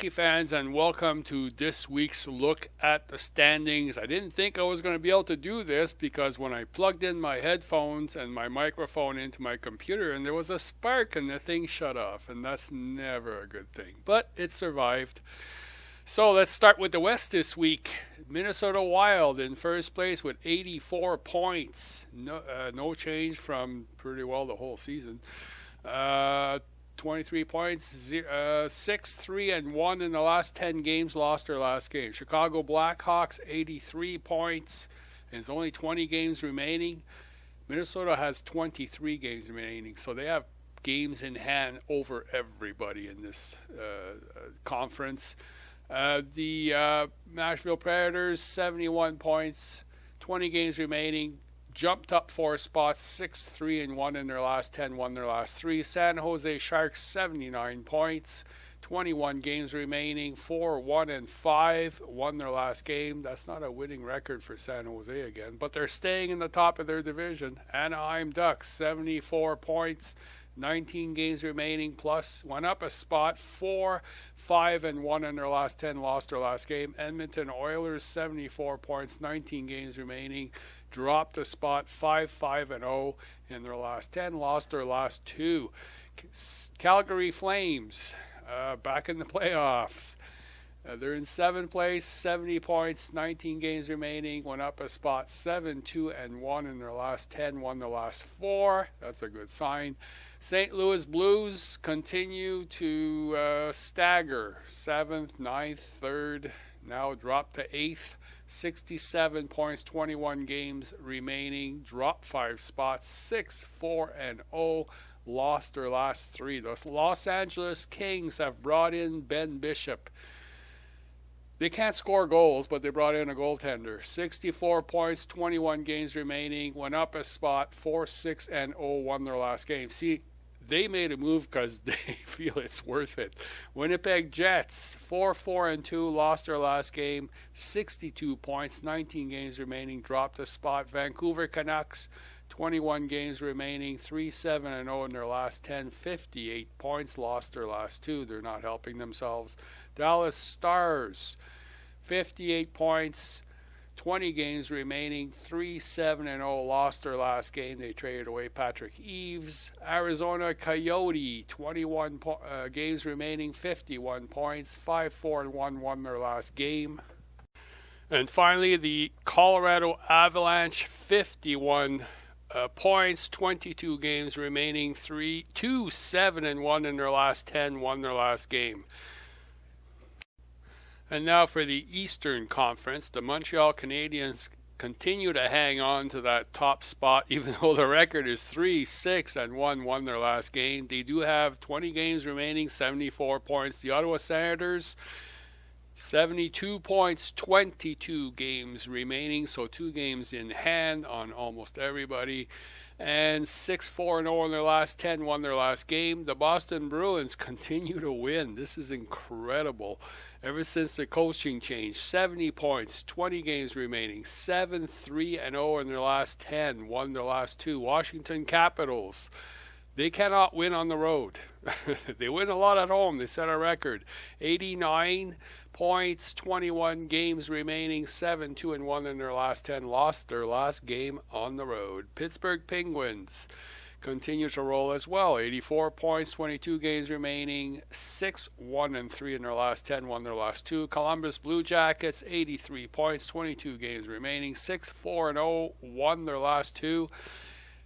hockey fans, and welcome to this week's look at the standings. I didn't think I was going to be able to do this because when I plugged in my headphones and my microphone into my computer and there was a spark and the thing shut off, and that's never a good thing. But it survived. So let's start with the West this week. Minnesota Wild in first place with 84 points. No change from pretty well the whole season. 23 points, 6-3-1 in the last 10 games, lost their last game. Chicago Blackhawks, 83 points. There's only 20 games remaining. Minnesota has 23 games remaining, so they have games in hand over everybody in this conference. The Nashville Predators, 71 points, 20 games remaining. Jumped up 4 spots, 6-3-1 in their last 10, won their last 3. San Jose Sharks, 79 points, 21 games remaining, 4-1-5, won their last game. That's not a winning record for San Jose again, but they're staying in the top of their division. Anaheim Ducks, 74 points, 19 games remaining, plus went up a spot, 4-5-1 in their last 10, lost their last game. Edmonton Oilers, 74 points, 19 games remaining, dropped a spot, 5-5-0 in their last 10, lost their last 2. Calgary Flames, back in the playoffs. They're in 7th place, 70 points, 19 games remaining, went up a spot, 7-2-1 in their last 10, won their last 4. That's a good sign. St. Louis Blues continue to stagger, 7th, 9th, 3rd, now dropped to 8th. 67 points, 21 games remaining, dropped 5 spots, 6-4-0, lost their last 3. The Los Angeles Kings have brought in Ben Bishop. They can't score goals, but they brought in a goaltender. 64 points, 21 games remaining, went up a spot, 4-6-0, won their last game. See, they made a move because they feel it's worth it. Winnipeg Jets, 4-4-2, lost their last game, 62 points, 19 games remaining, dropped a spot. Vancouver Canucks, 21 games remaining, 3-7-0 in their last 10, 58 points, lost their last 2. They're not helping themselves. Dallas Stars, 58 points, 20 games remaining, 3-7-0, lost their last game. They traded away Patrick Eaves. Arizona Coyote, 21 games remaining, 51 points, 5-4-1, won their last game. And finally, the Colorado Avalanche, 51 points, 22 games remaining, 2-7-1 in their last 10, won their last game. And now for the Eastern Conference, the Montreal Canadiens continue to hang on to that top spot, even though the record is 3-6-1, won their last game. They do have 20 games remaining, 74 points. The Ottawa Senators, 72 points, 22 games remaining, so 2 games in hand on almost everybody. And 6-4-0 in their last 10, won their last game. The Boston Bruins continue to win. This is incredible. Ever since the coaching change, 70 points, 20 games remaining, 7-3-0 in their last 10, won their last 2. Washington Capitals, they cannot win on the road. They win a lot at home. They set a record. 89 points, 21 games remaining, 7-2-1 in their last 10, lost their last game on the road. Pittsburgh Penguins continue to roll as well. 84 points, 22 games remaining, 6-1-3 in their last 10, won their last 2. Columbus Blue Jackets, 83 points, 22 games remaining, 6-4-0, won their last 2.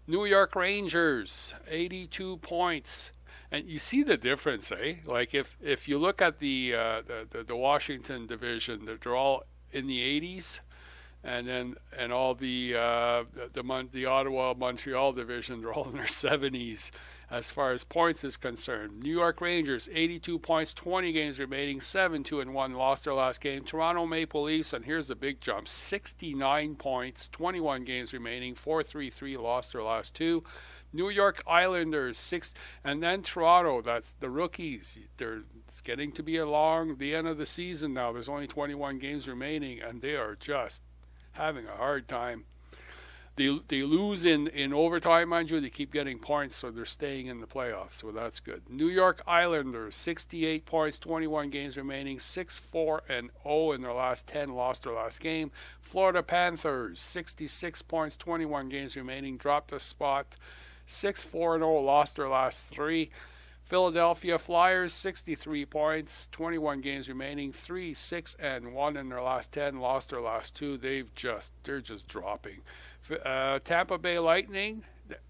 New York Rangers, 82 points. And you see the difference, eh? Like if you look at the Washington division, they're all in the 80s, and all the Ottawa Montreal division, they're all in their 70s as far as points is concerned. New York Rangers, 82 points, 20 games remaining, 7-2-1, lost their last game. Toronto Maple Leafs, and here's the big jump, 69 points, 21 games remaining, 4-3-3, lost their last 2. New York Islanders, 6, and then Toronto, that's the rookies. It's getting to be along the end of the season now. There's only 21 games remaining, and they are just having a hard time. They lose in overtime, mind you. They keep getting points, so they're staying in the playoffs. So that's good. New York Islanders, 68 points, 21 games remaining, 6-4-0 in their last 10, lost their last game. Florida Panthers, 66 points, 21 games remaining, dropped a spot, 6-4-0, lost their last 3. Philadelphia Flyers, 63 points, 21 games remaining, 3-6-1 in their last 10, lost their last 2. They're just dropping. Tampa Bay Lightning,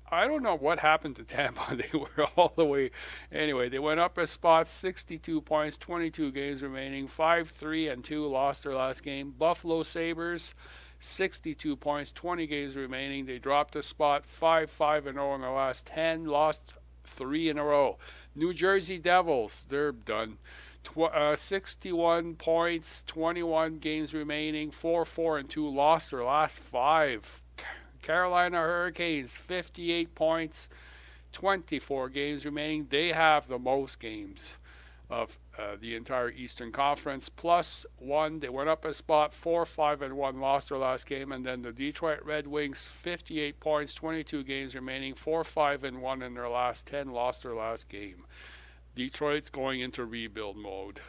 I don't know what happened to Tampa. They were all the way. Anyway, they went up a spot, 62 points, 22 games remaining, 5-3-2, lost their last game. Buffalo Sabres, 62 points, 20 games remaining. They dropped a spot, 5-5-0 in their last 10, lost 3 in a row. New Jersey Devils, they're done. 61 points, 21 games remaining, 4-4-2, lost their last 5. Carolina Hurricanes, 58 points, 24 games remaining. They have the most games of the entire Eastern Conference, +1. They went up a spot, 4-5-1, lost their last game. And then the Detroit Red Wings, 58 points, 22 games remaining, 4-5-1 in their last 10, lost their last game. Detroit's going into rebuild mode.